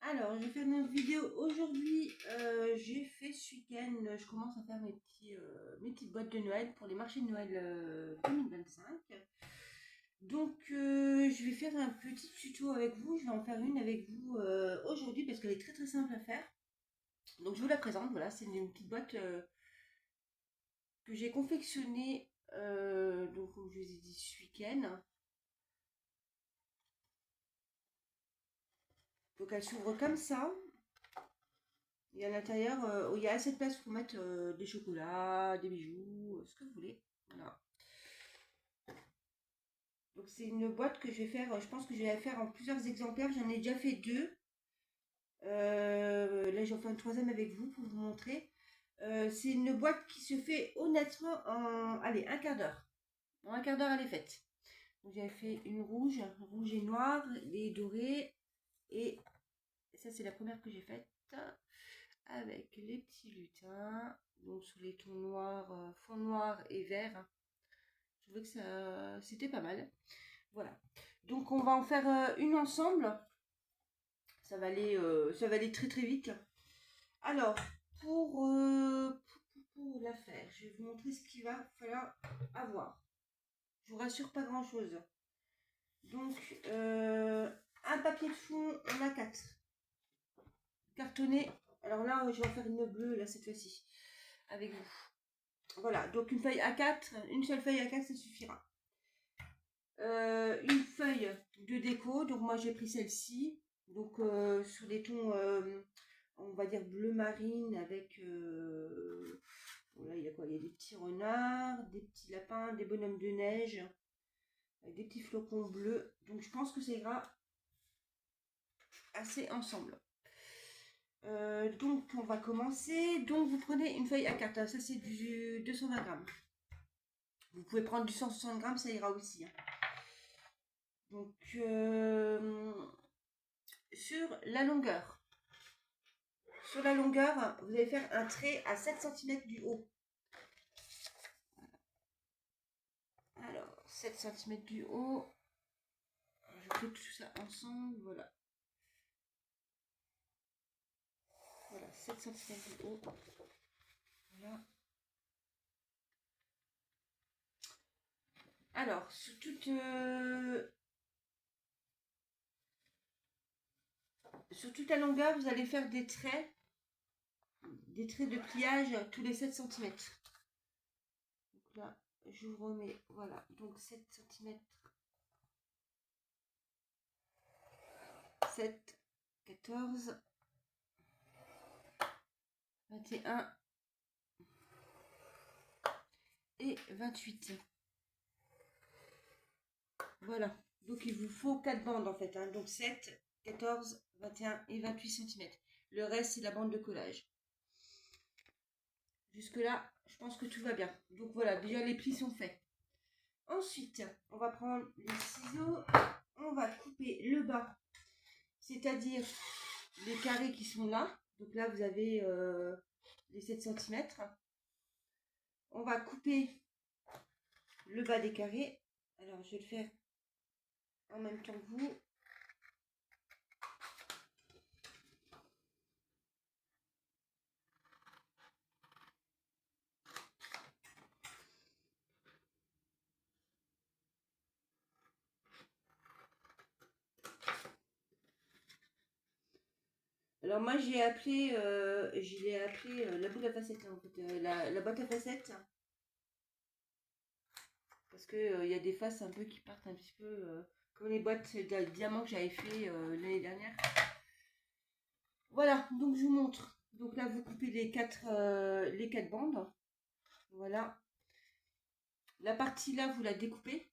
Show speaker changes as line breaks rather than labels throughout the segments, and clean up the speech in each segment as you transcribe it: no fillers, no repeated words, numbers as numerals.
Alors, je vais faire une vidéo aujourd'hui. J'ai fait ce week-end, je commence à faire mes petites boîtes de Noël pour les marchés de Noël 2025. Donc, je vais faire un petit tuto avec vous. Je vais en faire une avec vous aujourd'hui parce qu'elle est très très simple à faire. Donc, je vous la présente. Voilà, c'est une petite boîte que j'ai confectionnée, donc comme je vous ai dit ce week-end. Donc, elle s'ouvre comme ça. Et à l'intérieur, il y a assez de place pour mettre des chocolats, des bijoux, ce que vous voulez. Voilà. Donc c'est une boîte que je vais faire, je pense que je vais la faire en plusieurs exemplaires. J'en ai déjà fait deux. Là j'en fais un troisième avec vous pour vous montrer. C'est une boîte qui se fait honnêtement en, allez, un quart d'heure. En un quart d'heure elle est faite. Donc j'avais fait une rouge et noire, les dorées. Et ça c'est la première que j'ai faite. Avec les petits lutins, donc sous les tons noirs, fond noir et vert. Je trouvais que ça c'était pas mal. Voilà. Donc on va en faire une ensemble. Ça va aller très très vite. Alors, pour la faire, je vais vous montrer ce qu'il va falloir avoir. Je vous rassure, pas grand chose. Donc, un papier de fond en A4. Cartonné. Alors là, je vais en faire une bleue là cette fois-ci. Avec vous. Voilà, donc une feuille A4, une seule feuille A4, ça suffira. Une feuille de déco, donc moi j'ai pris celle-ci, donc sur des tons, on va dire bleu marine avec, voilà, il y a quoi? Il y a des petits renards, des petits lapins, des bonhommes de neige, avec des petits flocons bleus, donc je pense que ça ira assez ensemble. Donc on va commencer. Donc vous prenez une feuille A4, ça c'est du 220 grammes. Vous pouvez prendre du 160 grammes, ça ira aussi. Hein. Donc sur la longueur, vous allez faire un trait à 7 cm du haut. Alors 7 cm du haut, je fais tout ça ensemble, voilà. Voilà, 7 cm du haut. Voilà. Alors, sur toute la longueur, vous allez faire des traits de pliage tous les 7 cm. Donc là, je vous remets, voilà, donc 7 cm, 7, 14, 21 et 28. Voilà, donc il vous faut 4 bandes en fait, hein. Donc 7, 14, 21 et 28 cm. Le reste, c'est la bande de collage. Jusque là, je pense que tout va bien. Donc voilà, déjà les plis sont faits. Ensuite, on va prendre les ciseaux, on va couper le bas, c'est-à-dire les carrés qui sont là. Donc là, vous avez les 7 cm. On va couper le bas des carrés. Alors, je vais le faire en même temps que vous. Alors moi je l'ai appelé la boule à facettes en fait, la boîte à facettes. Parce que il y a des faces un peu qui partent un petit peu comme les boîtes de diamants que j'avais fait l'année dernière. Voilà, donc je vous montre. Donc là vous coupez les quatre bandes. Voilà. La partie là vous la découpez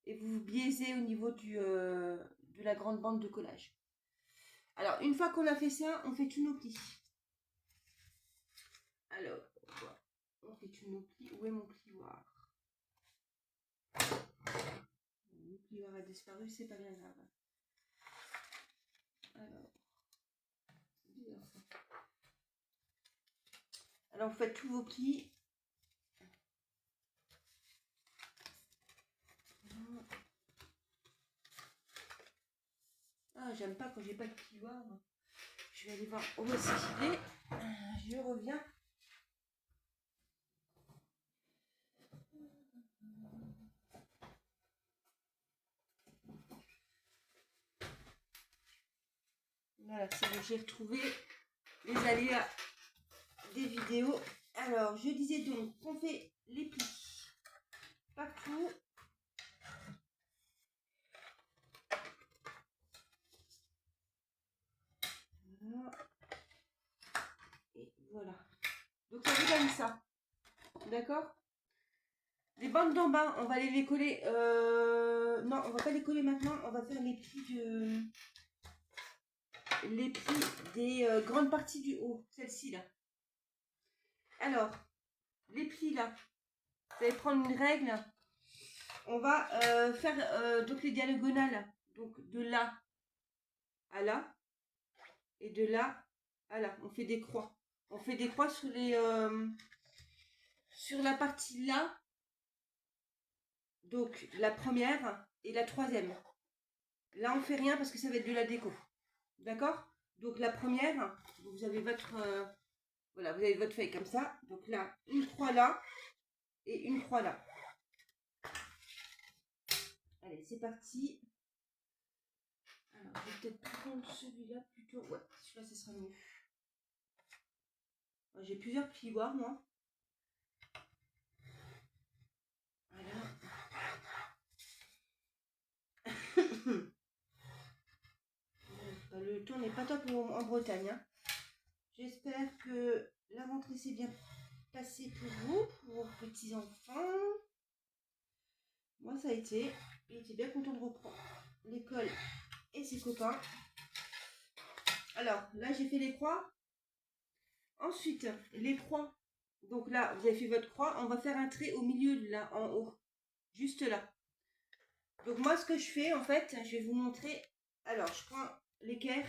et vous biaisez au niveau de la grande bande de collage. Alors une fois qu'on a fait ça, on fait tous nos plis. Alors, on fait tous nos plis. Où est mon plioir? Le plioir a disparu, c'est pas bien grave. Alors, c'est bizarre ça. Alors, vous faites tous vos plis. Ah, j'aime pas quand j'ai pas de plioir. vais aller voir où est-ce qu'il est. Je reviens. Voilà, c'est bon, j'ai retrouvé les aléas des vidéos. Alors, je disais donc qu'on fait les plis partout. Voilà. Et voilà. Donc, ça vous donne ça. D'accord? Les bandes d'en bas, on va aller les coller. Non, on va pas les coller maintenant. On va faire les plis des grandes parties du haut. Celle-ci là. Alors, les plis là. Vous allez prendre une règle. On va faire donc les diagonales. Donc de là à là. Et de là à là. On fait des croix. On fait des croix sur sur la partie là. Donc la première et la troisième. Là on fait rien parce que ça va être de la déco. D'accord? Donc la première, vous avez votre voilà, vous avez votre feuille comme ça. Donc là, une croix là et une croix là. Allez, c'est parti. Alors, je vais peut-être prendre celui-là plutôt. Ouais, celui-là, ce sera mieux. J'ai plusieurs plioirs, moi. Voilà. Le temps n'est pas top en Bretagne. Hein. J'espère que la rentrée s'est bien passée pour vous, pour vos petits-enfants. Moi, ça a été. Il était bien content de reprendre l'école et ses copains. Alors, là, j'ai fait les croix. Ensuite, les croix. Donc là, vous avez fait votre croix. On va faire un trait au milieu, là, en haut. Juste là. Donc moi, ce que je fais, en fait, je vais vous montrer. Alors, je prends l'équerre.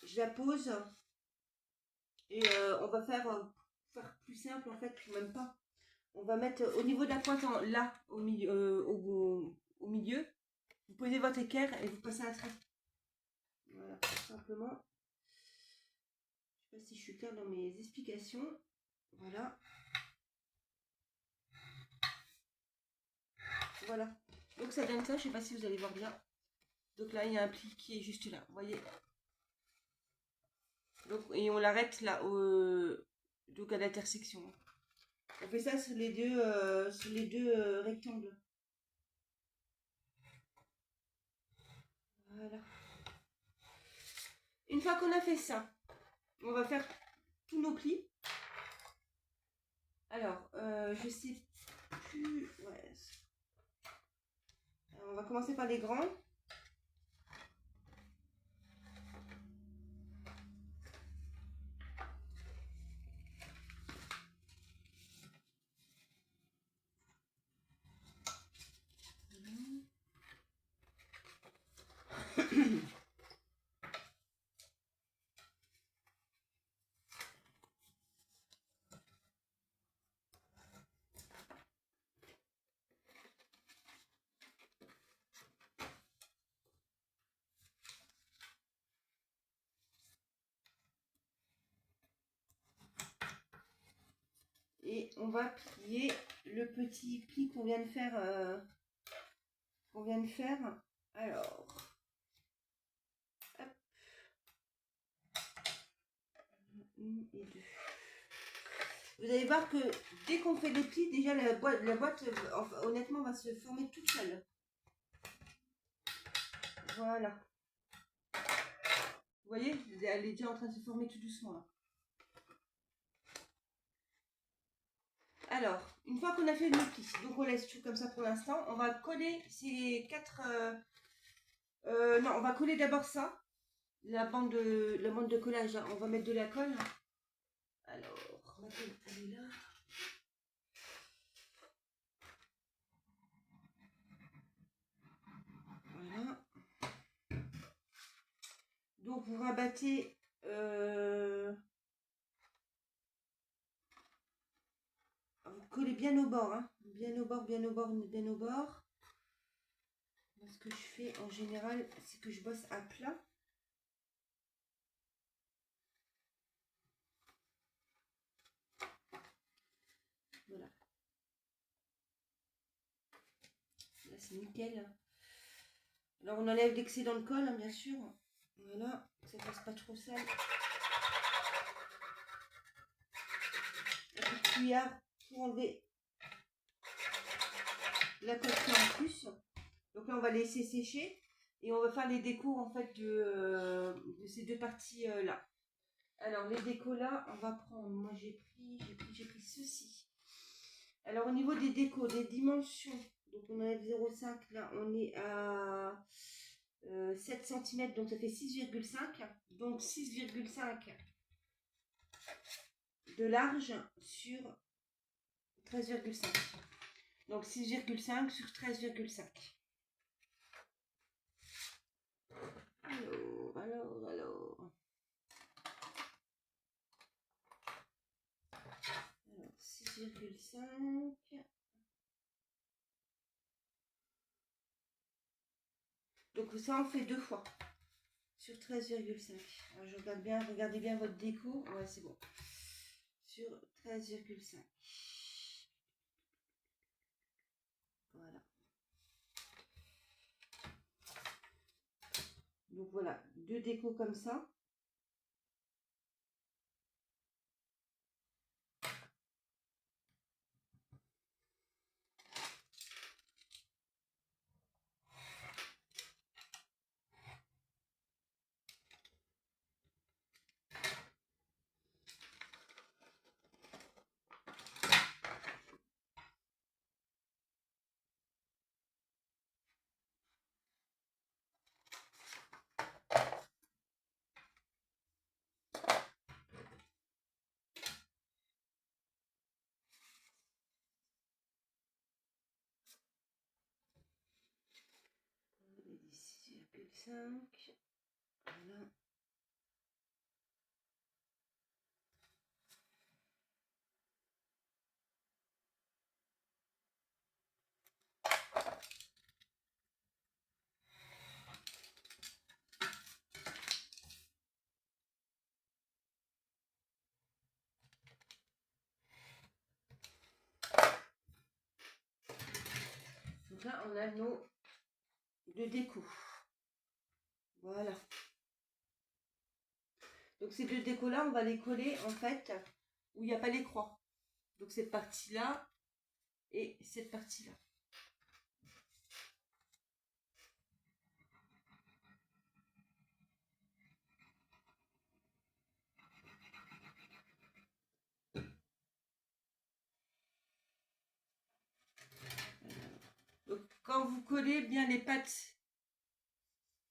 Je la pose. Et on va faire plus simple, en fait, même pas. On va mettre au niveau de la pointe, là, au milieu, au milieu. Vous posez votre équerre et vous passez un trait. Voilà, tout simplement. Je sais pas si je suis claire dans mes explications. Voilà. Voilà. Donc ça donne ça, je sais pas si vous allez voir bien. Donc là, il y a un pli qui est juste là, vous voyez. Donc, et on l'arrête là, donc à l'intersection. On fait ça sur les deux rectangles. Voilà. Une fois qu'on a fait ça, on va faire tous nos plis. Alors, je sais plus. Ouais. Alors, on va commencer par les grands. Et on va plier le petit pli qu'on vient de faire. Alors, hop. 1 et 2. Vous allez voir que dès qu'on fait les plis, déjà la boîte honnêtement va se former toute seule. Voilà. Vous voyez, elle est déjà en train de se former tout doucement là. Alors, une fois qu'on a fait nos plis, donc on laisse tout comme ça pour l'instant, on va coller ces 4... non, on va coller d'abord ça, la bande de collage, hein. On va mettre de la colle. Alors, ma colle, elle est là. Voilà. Donc vous rabattez vous collez bien au bord, hein. Bien au bord, bien au bord, bien au bord. Moi, ce que je fais en général, c'est que je bosse à plat. nickel. Alors on enlève l'excédent de colle, hein, bien sûr. Voilà, que ça fasse pas trop sale. La petite cuillère pour enlever la colle qui est en plus. Donc là on va laisser sécher et on va faire les décos en fait de ces deux parties là. Alors les décos là, on va prendre, moi j'ai pris ceci. Alors au niveau des décos, des dimensions, donc on enlève 0,5, là on est à 7 cm, donc ça fait 6,5. Donc 6,5 de large sur 13,5. Donc 6,5 sur 13,5. Alors. 6,5. Donc ça on fait 2 fois sur 13,5. Alors je regarde bien, regardez bien votre déco. Ouais, c'est bon. Sur 13,5. Voilà. Donc voilà, 2 décos comme ça. Les 6,5. Voilà. Donc là, on a nos 2 décos. Voilà. Donc ces 2 décos-là, on va les coller en fait où il n'y a pas les croix. Donc cette partie-là et cette partie-là. Donc quand vous collez bien les pattes,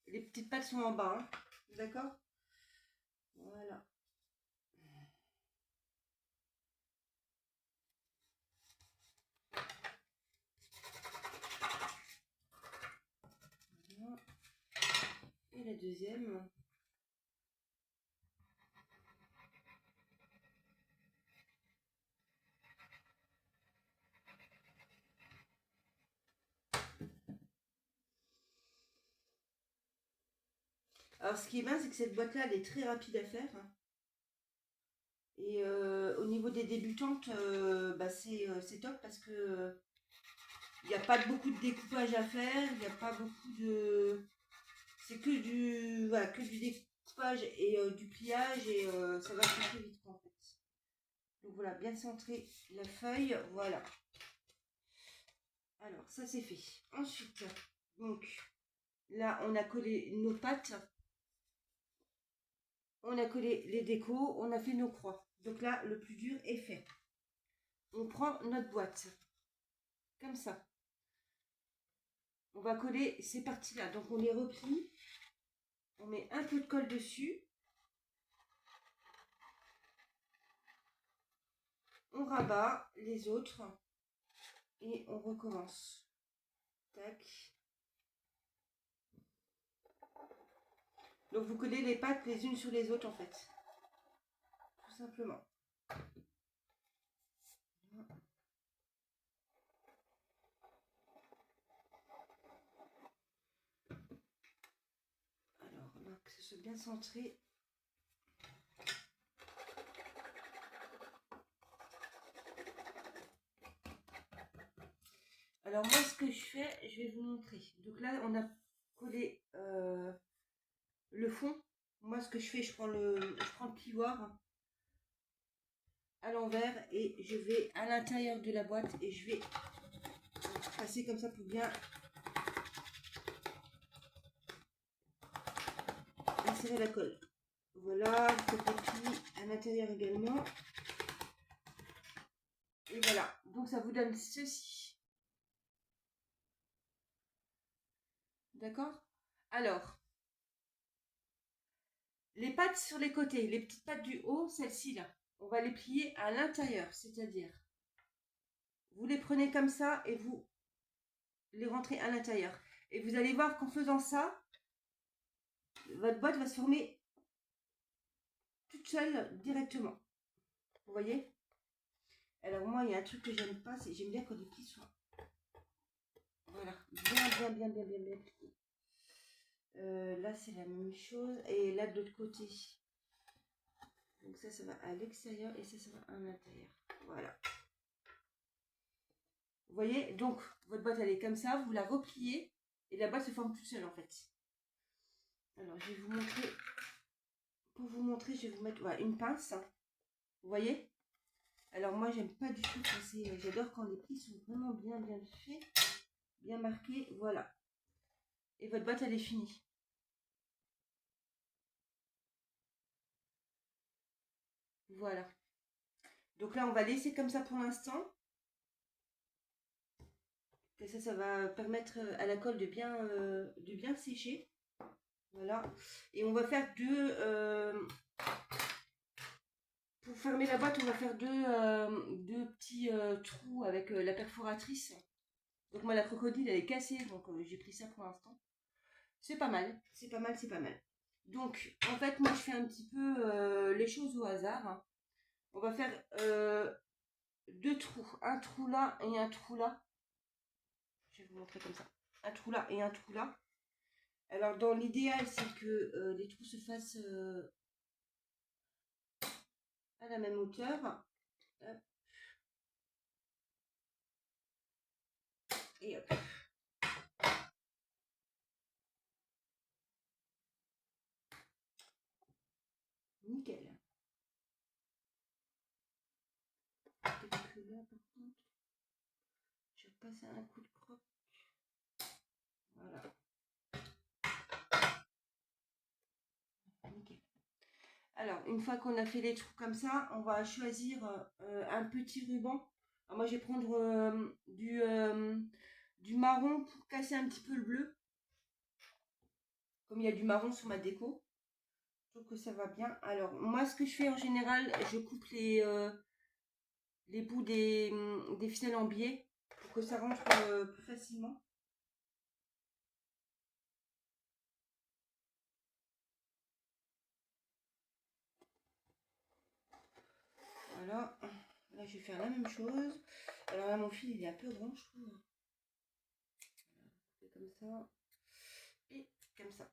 les petites pattes sont en bas, hein. D'accord? Voilà. Et la deuxième. Alors ce qui est bien, c'est que cette boîte-là, elle est très rapide à faire, hein. Et au niveau des débutantes, c'est top parce que il n'y a pas beaucoup de découpage à faire, il n'y a pas beaucoup de... C'est que du découpage et du pliage et ça va très vite en fait. Donc voilà, bien centrer la feuille, voilà. Alors ça c'est fait. Ensuite, donc là on a collé nos pattes, on a collé les décos, on a fait nos croix. Donc là le plus dur est fait. On prend notre boîte, comme ça. On va coller ces parties-là. Donc on les replie, on met un peu de colle dessus. On rabat les autres et on recommence. Tac. Donc vous collez les pattes les unes sur les autres en fait. Tout simplement. Alors là, que ce soit bien centré. Alors moi, ce que je fais, je vais vous montrer. Donc là, on a collé le fond. Moi, ce que je fais, je prends le plioir à l'envers et je vais à l'intérieur de la boîte et je vais passer comme ça pour bien insérer la colle. Voilà, vous faites les plis à l'intérieur également. Et voilà, donc ça vous donne ceci. D'accord? Alors, les pattes sur les côtés, les petites pattes du haut, celles-ci là, on va les plier à l'intérieur, c'est-à-dire, vous les prenez comme ça et vous les rentrez à l'intérieur. Et vous allez voir qu'en faisant ça, votre boîte va se former toute seule directement. Vous voyez? Alors moi, il y a un truc que j'aime pas, c'est j'aime bien quand les plis soient, voilà, bien pliés. Là, c'est la même chose. Et là, de l'autre côté. Donc ça va à l'extérieur et ça va à l'intérieur. Voilà. Vous voyez? Donc, votre boîte, elle est comme ça. Vous la repliez et la boîte se forme toute seule, en fait. Alors, je vais vous montrer. Pour vous montrer, je vais vous mettre une pince. Vous voyez? Alors, moi, j'aime pas du tout quand c'est... J'adore quand les plis sont vraiment bien faits, bien marqués. Voilà. Et votre boîte, elle est finie. Voilà. Donc là, on va laisser comme ça pour l'instant. Et ça va permettre à la colle de bien sécher. Voilà. Et on va faire pour fermer la boîte, on va faire deux petits trous avec la perforatrice. Donc moi, la crocodile, elle est cassée, donc j'ai pris ça pour l'instant. C'est pas mal, c'est pas mal, c'est pas mal. Donc, en fait, moi, je fais un petit peu les choses au hasard, hein. On va faire deux trous. Un trou là et un trou là. Je vais vous montrer comme ça. Un trou là et un trou là. Alors, dans l'idéal, c'est que les trous se fassent à la même hauteur. Hop. Et hop. Nickel. Peut-être que là, par contre, je vais passer un coup de croc. Voilà. Nickel. Alors, une fois qu'on a fait les trous comme ça, on va choisir un petit ruban. Alors moi, je vais prendre du marron pour casser un petit peu le bleu. Comme il y a du marron sur ma déco. Je trouve que ça va bien. Alors, moi, ce que je fais en général, je coupe les bouts des ficelles en biais pour que ça rentre plus facilement. Voilà. Là, je vais faire la même chose. Alors là, mon fil, il est un peu grand, je trouve. Voilà. Comme ça. Et comme ça.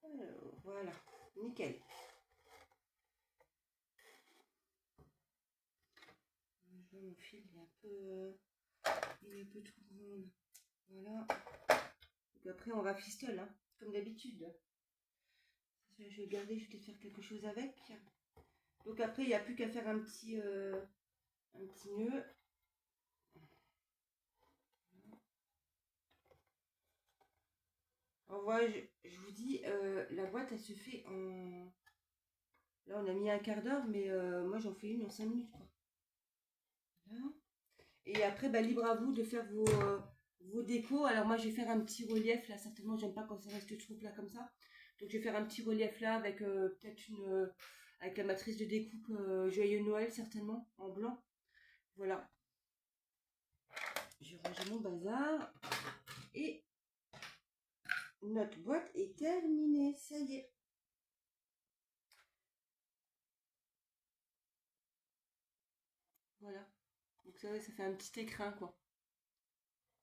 Alors, voilà. Nickel. Mon fil, il est un peu trop grand. Voilà. Donc après, on va fistole, hein, comme d'habitude. Je vais garder, je vais peut-être faire quelque chose avec. Donc après, il n'y a plus qu'à faire un petit nœud. Alors voilà, je vous dis, la boîte, elle se fait en... Là, on a mis un quart d'heure, mais moi, j'en fais une en 5 minutes, quoi. Voilà. Et après, bah, libre à vous de faire vos décos. Alors moi, je vais faire un petit relief, là. Certainement, j'aime pas quand ça reste trop plat comme ça. Donc, je vais faire un petit relief, là, avec peut-être avec la matrice de découpe Joyeux Noël, certainement, en blanc. Voilà. J'ai rangé mon bazar. Et notre boîte est terminée. Ça y est. Voilà. Donc ça fait un petit écrin, quoi.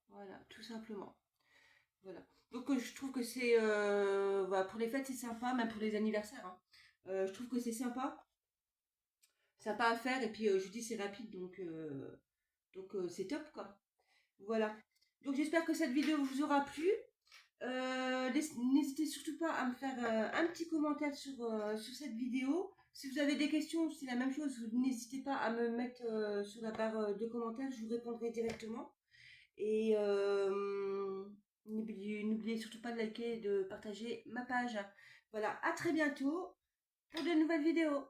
Voilà, tout simplement. Voilà. Donc je trouve que c'est... voilà, pour les fêtes, c'est sympa, même pour les anniversaires, hein. Je trouve que c'est sympa. Sympa à faire. Et puis je dis c'est rapide, donc c'est top quoi. Voilà. Donc j'espère que cette vidéo vous aura plu. N'hésitez surtout pas à me faire un petit commentaire sur cette vidéo. Si vous avez des questions, c'est la même chose. N'hésitez pas à me mettre sur la barre de commentaires. Je vous répondrai directement. Et n'oubliez surtout pas de liker et de partager ma page. Voilà, à très bientôt pour de nouvelles vidéos.